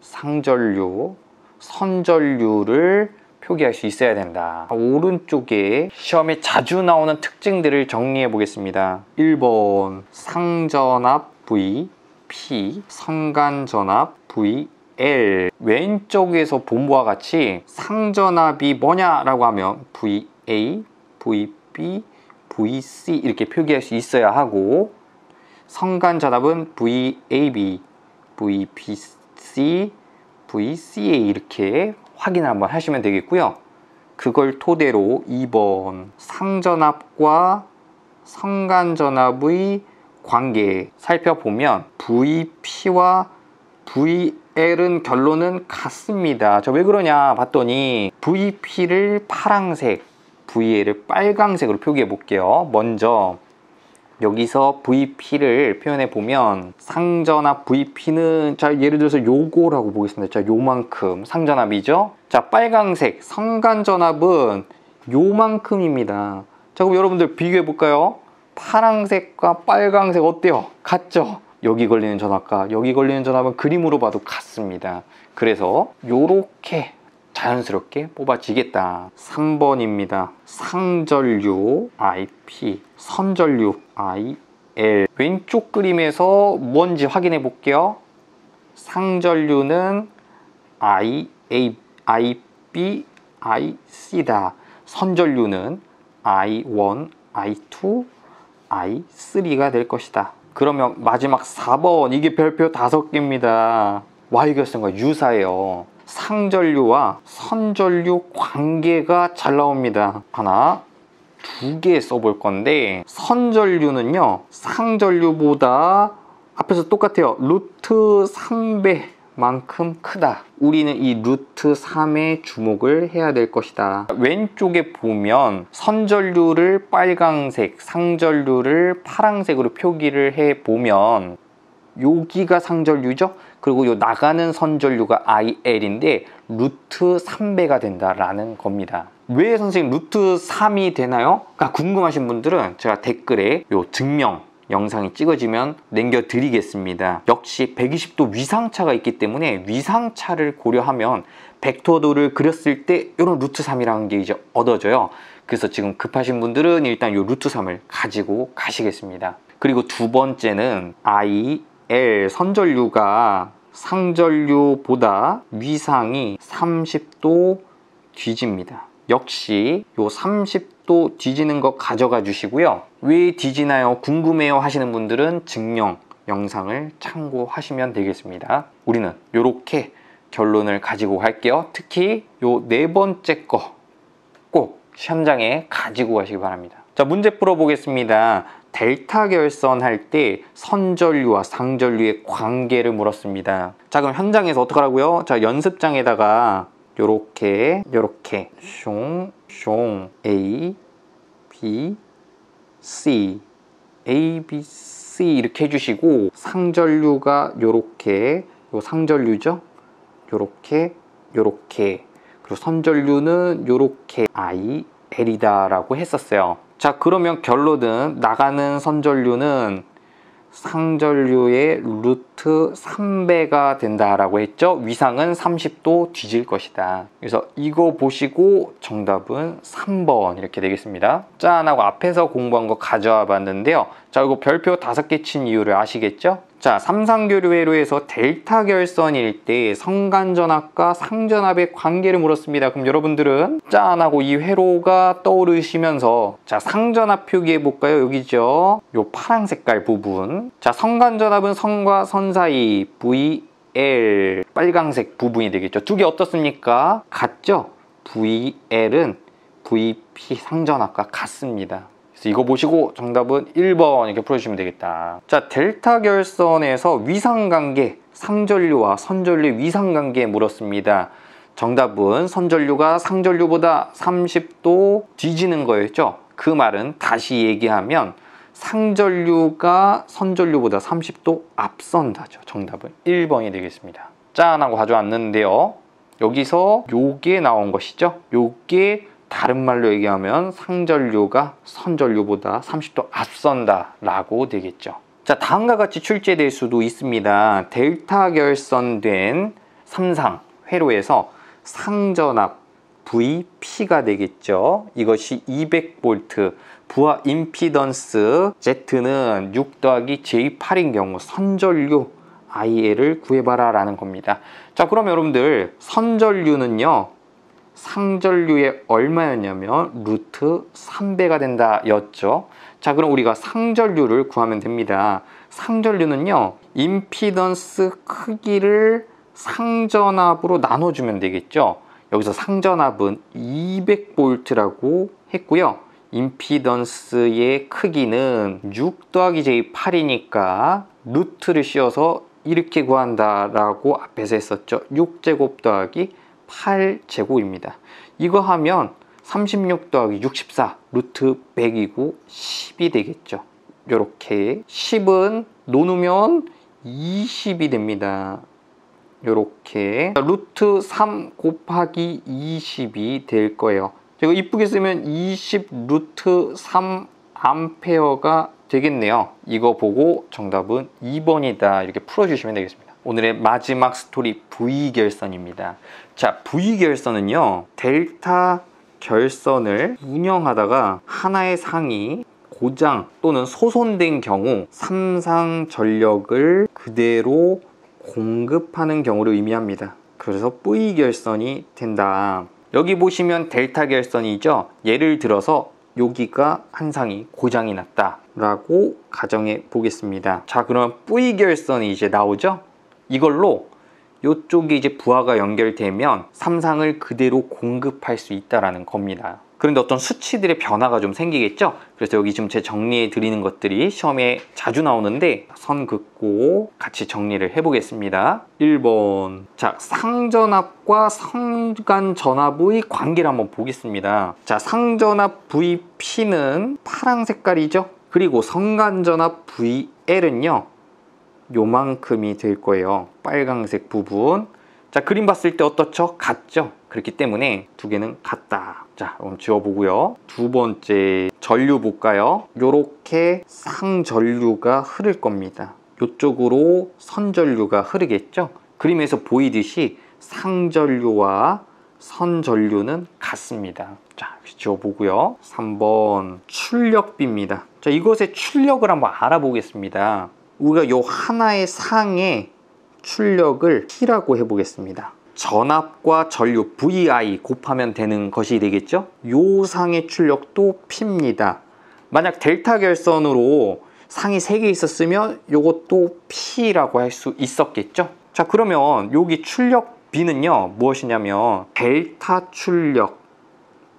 상전류, 선전류를 표기할 수 있어야 된다. 오른쪽에 시험에 자주 나오는 특징들을 정리해 보겠습니다. 1번 상전압 VP, 성간전압 VL. 왼쪽에서 본 바와 같이 상전압이 뭐냐라고 하면 VA, VB, VC 이렇게 표기할 수 있어야 하고, 성간전압은 VAB, VBC, VCA 이렇게 확인을 한번 하시면 되겠고요. 그걸 토대로 2번 상전압과 성간전압의 관계 살펴보면 VP와 VL은 결론은 같습니다. 저 왜 그러냐 봤더니 VP를 파란색, VL을 빨강색으로 표기해 볼게요. 먼저 여기서 VP를 표현해 보면 상전압 VP는 자, 예를 들어서 요거라고 보겠습니다. 자, 요만큼 상전압이죠. 자, 빨강색 성간전압은 요만큼입니다. 자, 그럼 여러분들 비교해 볼까요? 파란색과 빨강색 어때요? 같죠? 여기 걸리는 전압과 여기 걸리는 전압은 그림으로 봐도 같습니다. 그래서 요렇게 자연스럽게 뽑아지겠다. 3번입니다. 상전류 IP, 선전류 IL. 왼쪽 그림에서 뭔지 확인해 볼게요. 상전류는 IA, IB, IC다. 선전류는 I1, I2, I3가 될 것이다. 그러면 마지막 4번, 이게 별표 5개입니다. Y결선과 유사해요. 상전류와 선전류 관계가 잘 나옵니다. 하나, 2개 써볼 건데, 선전류는요 상전류보다 앞에서 똑같아요. 루트 3배만큼 크다. 우리는 이 루트 3에 주목을 해야 될 것이다. 왼쪽에 보면 선전류를 빨강색, 상전류를 파랑색으로 표기를 해 보면 여기가 상전류죠. 그리고 요 나가는 선전류가 IL인데 루트 3배가 된다라는 겁니다. 왜 선생님 루트 3이 되나요? 그러니까 궁금하신 분들은 제가 댓글에 요 증명 영상이 찍어지면 남겨드리겠습니다. 역시 120도 위상차가 있기 때문에 위상차를 고려하면 벡터도를 그렸을 때 이런 루트 3이라는 게 이제 얻어져요. 그래서 지금 급하신 분들은 일단 요 루트 3을 가지고 가시겠습니다. 그리고 두 번째는 IL 선전류가 상전류보다 위상이 30도 뒤집니다. 역시 요 30도 뒤지는 거 가져가 주시고요. 왜 뒤지나요? 궁금해요 하시는 분들은 증명 영상을 참고하시면 되겠습니다. 우리는 이렇게 결론을 가지고 갈게요. 특히 요 네 번째 거 꼭 시험장에 가지고 가시기 바랍니다. 자, 문제 풀어보겠습니다. 델타 결선 할 때 선전류와 상전류의 관계를 물었습니다. 자, 그럼 현장에서 어떡하라고요? 자, 연습장에다가 요렇게 숑 A, B, C A, B, C 이렇게 해주시고 상전류가 요렇게 요 상전류죠? 요렇게 그리고 선전류는 요렇게 IL이다 라고 했었어요. 자, 그러면 결론은 나가는 선전류는 상전류의 루트 3배가 된다라고 했죠. 위상은 30도 뒤질 것이다. 그래서 이거 보시고 정답은 3번 이렇게 되겠습니다. 짠하고 앞에서 공부한 거 가져와 봤는데요. 자, 이거 별표 5개 친 이유를 아시겠죠? 자, 삼상교류회로에서 델타 결선일 때 성간전압과 상전압의 관계를 물었습니다. 그럼 여러분들은 짠하고 이 회로가 떠오르시면서 자, 상전압 표기해 볼까요? 여기죠. 요 파란 색깔 부분. 자, 성간전압은 선과 선 사이 VL 빨강색 부분이 되겠죠. 두 개 어떻습니까? 같죠? VL은 VP 상전압과 같습니다. 그래서 이거 보시고 정답은 1번 이렇게 풀어주시면 되겠다. 자, 델타 결선에서 위상관계, 상전류와 선전류의 위상관계 물었습니다. 정답은 선전류가 상전류보다 30도 뒤지는 거였죠. 그 말은 다시 얘기하면 상전류가 선전류보다 30도 앞선다죠. 정답은 1번이 되겠습니다. 짠하고 가져왔는데요. 여기서 요게 나온 것이죠. 요게 다른 말로 얘기하면 상전류가 선전류보다 30도 앞선다 라고 되겠죠. 자, 다음과 같이 출제될 수도 있습니다. 델타 결선된 삼상 회로에서 상전압 VP가 되겠죠. 이것이 200V, 부하 임피던스 Z는 6 더하기 J8인 경우 선전류 IL을 구해봐라 라는 겁니다. 자, 그럼 여러분들 선전류는요 상전류의 얼마였냐면 루트 3배가 된다 였죠. 자, 그럼 우리가 상전류를 구하면 됩니다. 상전류는요 임피던스 크기를 상전압으로 나눠주면 되겠죠. 여기서 상전압은 200V라고 했고요. 임피던스의 크기는 6 더하기 J8이니까 루트를 씌워서 이렇게 구한다라고 앞에서 했었죠. 6제곱 더하기 8제곱입니다. 이거 하면 36 더하기 64 루트 100이고 10이 되겠죠. 요렇게 10은 놓으면 20이 됩니다. 요렇게 루트 3 곱하기 20이 될 거예요. 이거 이쁘게 쓰면 20 루트 3 암페어가 되겠네요. 이거 보고 정답은 2번이다 이렇게 풀어주시면 되겠습니다. 오늘의 마지막 스토리 V결선입니다. 자, V결선은요, 델타 결선을 운영하다가 하나의 상이 고장 또는 소손된 경우 삼상 전력을 그대로 공급하는 경우를 의미합니다. 그래서 V결선이 된다. 여기 보시면 델타 결선이죠. 예를 들어서 여기가 한 상이 고장이 났다 라고 가정해 보겠습니다. 자, 그럼 V결선이 이제 나오죠. 이걸로 이쪽에 이제 부하가 연결되면 삼상을 그대로 공급할 수 있다라는 겁니다. 그런데 어떤 수치들의 변화가 좀 생기겠죠. 그래서 여기 지금 제 정리해 드리는 것들이 시험에 자주 나오는데 선 긋고 같이 정리를 해 보겠습니다. 1번, 자, 상전압과 성간전압의 관계를 한번 보겠습니다. 자, 상전압 VP는 파란 색깔이죠. 그리고 성간전압 VL은요 요만큼이 될 거예요. 빨강색 부분. 자, 그림 봤을 때 어떻죠? 같죠? 그렇기 때문에 두 개는 같다. 자, 그럼 지워보고요. 두 번째 전류 볼까요? 요렇게 상전류가 흐를 겁니다. 요쪽으로 선전류가 흐르겠죠? 그림에서 보이듯이 상전류와 선전류는 같습니다. 자, 지워보고요. 3번 출력비입니다. 자, 이것의 출력을 한번 알아보겠습니다. 우리가 요 하나의 상의 출력을 P라고 해보겠습니다. 전압과 전류 VI 곱하면 되는 것이 되겠죠? 요 상의 출력도 P입니다. 만약 델타 결선으로 상이 3개 있었으면 요것도 P라고 할 수 있었겠죠? 자, 그러면 여기 출력비는요 무엇이냐면 델타 출력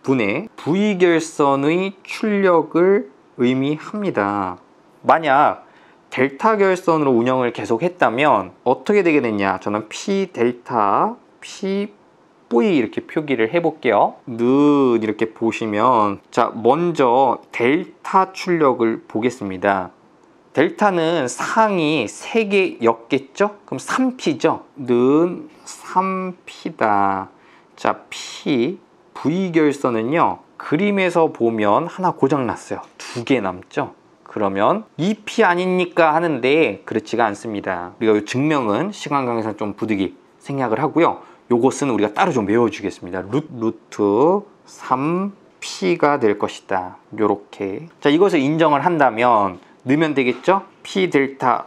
분의 V결선의 출력을 의미합니다. 만약 델타 결선으로 운영을 계속 했다면 어떻게 되게 됐냐, 저는 P 델타 P V 이렇게 표기를 해 볼게요. 는 이렇게 보시면, 자, 먼저 델타 출력을 보겠습니다. 델타는 상이 3개였겠죠? 그럼 3P죠? 는 3P다. 자, P V결선은요 그림에서 보면 하나 고장났어요. 2개 남죠? 그러면 2P 아닙니까 하는데 그렇지가 않습니다. 우리가 이 증명은 시간 관계상 좀 부득이 생략을 하고요. 요것은 우리가 따로 좀 외워주겠습니다. 루트 3P가 될 것이다. 요렇게. 자, 이것을 인정을 한다면 넣으면 되겠죠? P 델타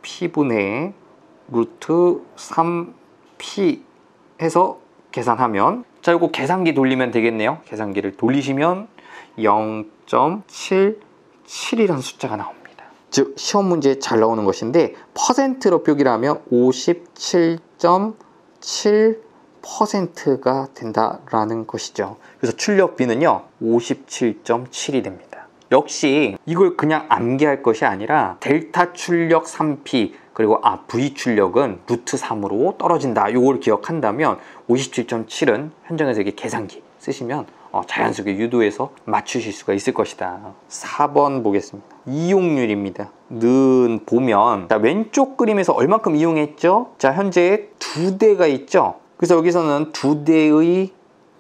3P분의 루트 3P 해서 계산하면, 자, 요거 계산기 돌리면 되겠네요. 계산기를 돌리시면 0.77이라는 숫자가 나옵니다. 즉 시험 문제에 잘 나오는 것인데 퍼센트로 표기를 하면 57.7%가 된다라는 것이죠. 그래서 출력비는요 57.7이 됩니다. 역시 이걸 그냥 암기할 것이 아니라 델타 출력 3P 그리고 V 출력은 루트 3으로 떨어진다. 요걸 기억한다면 57.7은 현장에서 이게 계산기 쓰시면 자연스럽게 유도해서 맞추실 수가 있을 것이다. 4번 보겠습니다. 이용률입니다. 는 보면, 자, 왼쪽 그림에서 얼만큼 이용했죠? 자, 현재 2대가 있죠? 그래서 여기서는 2대의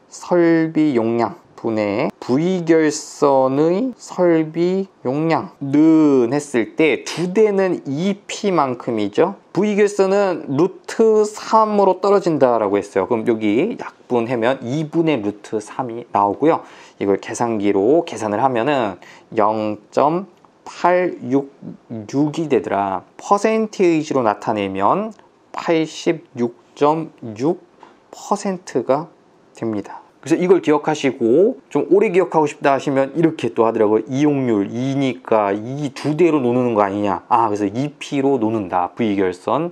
설비 용량 분의 V결선의 설비 용량는 했을 때 2대는 2P만큼이죠. V결선은 루트 3으로 떨어진다라고 했어요. 그럼 여기 약분하면 2분의 루트 3이 나오고요. 이걸 계산기로 계산을 하면은 0.866이 되더라. 퍼센테이지로 나타내면 86.6%가 됩니다. 그래서 이걸 기억하시고 좀 오래 기억하고 싶다 하시면 이렇게 또 하더라고요. 이용률 2니까 이 2대로 노는 거 아니냐. 그래서 2P로 노는다. V결선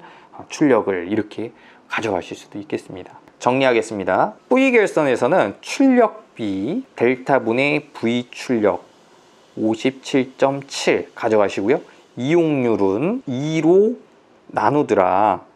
출력을 이렇게 가져가실 수도 있겠습니다. 정리하겠습니다. V결선에서는 출력비 델타분의 V 출력 57.7 가져가시고요. 이용률은 2로 나누더라.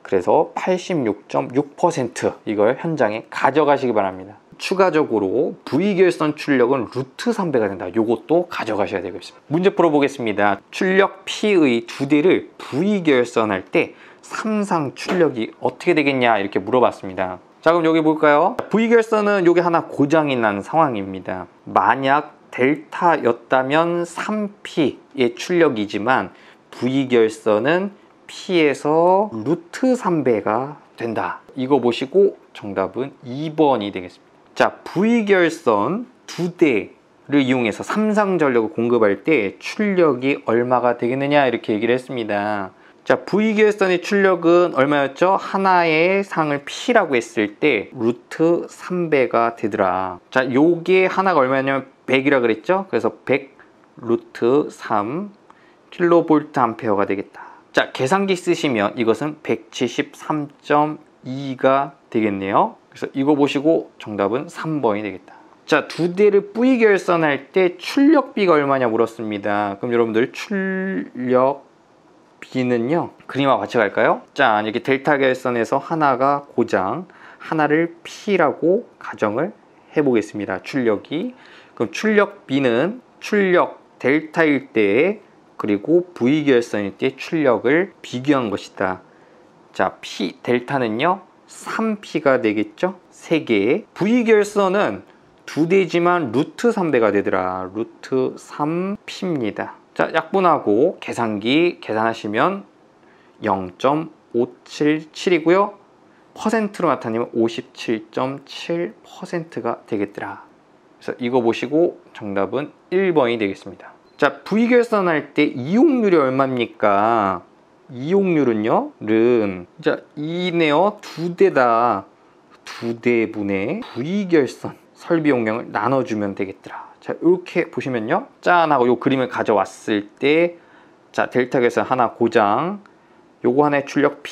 그래서 86.6% 이걸 현장에 가져가시기 바랍니다. 추가적으로 V결선 출력은 루트 3배가 된다. 이것도 가져가셔야 되겠습니다. 문제 풀어보겠습니다. 출력 P의 2대를 V결선 할 때 삼상 출력이 어떻게 되겠냐 이렇게 물어봤습니다. 자, 그럼 여기 볼까요? V결선은 여기 하나 고장이 난 상황입니다. 만약 델타였다면 3P의 출력이지만 V결선은 P에서 루트 3배가 된다. 이거 보시고 정답은 2번이 되겠습니다. 자, V결선 2대를 이용해서 삼상전력을 공급할 때 출력이 얼마가 되겠느냐 이렇게 얘기를 했습니다. 자, V결선의 출력은 얼마였죠? 하나의 상을 P라고 했을 때 루트 3배가 되더라. 자, 요게 하나가 얼마냐면 100이라 그랬죠? 그래서 100 루트 3 킬로볼트 암페어가 되겠다. 자, 계산기 쓰시면 이것은 173.2가 되겠네요. 그래서 이거 보시고 정답은 3번이 되겠다. 자, 2대를 V결선할 때 출력비가 얼마냐 물었습니다. 그럼 여러분들 출력비는요, 그림과 같이 갈까요? 자, 이렇게 델타 결선에서 하나가 고장, 하나를 P라고 가정을 해보겠습니다. 출력이. 그럼 출력비는 출력 델타일 때 그리고 V결선일 때 출력을 비교한 것이다. 자, P 델타는요 3P가 되겠죠? 3개. V결선은 2대지만 루트 3배가 되더라. 루트 3P입니다. 자, 약분하고 계산기 계산하시면 0.577이고요. 퍼센트로 나타내면 57.7%가 되겠더라. 그래서 이거 보시고 정답은 1번이 되겠습니다. 자, V결선 할 때 이용률이 얼마입니까? 이용률은요, 자, 2네요. 2대다. 2대분의 V결선 설비 용량을 나눠주면 되겠더라. 자, 이렇게 보시면요, 짠하고 요 그림을 가져왔을 때, 자, 델타 결선 하나 고장, 요거 하나의 출력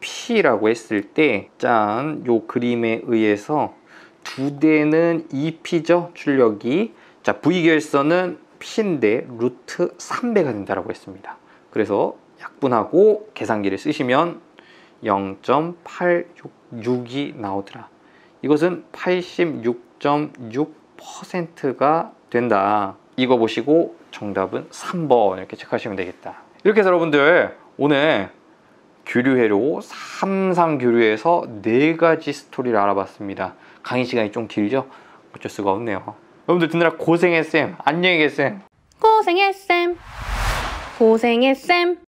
P라고 했을 때, 짠, 요 그림에 의해서 2대는 2P죠, 출력이. 자, V결선은 P인데 루트 3배가 된다라고 했습니다. 그래서 약분하고 계산기를 쓰시면 0.866이 나오더라. 이것은 86.6%가 된다. 이거 보시고 정답은 3번 이렇게 체크하시면 되겠다. 이렇게 해서 여러분들 오늘 교류회로 삼상교류에서 4가지 스토리를 알아봤습니다. 강의 시간이 좀 길죠? 어쩔 수가 없네요. 여러분들 듣느라 고생했쌤. 안녕히 계세요. 고생했쌤. 고생했쌤.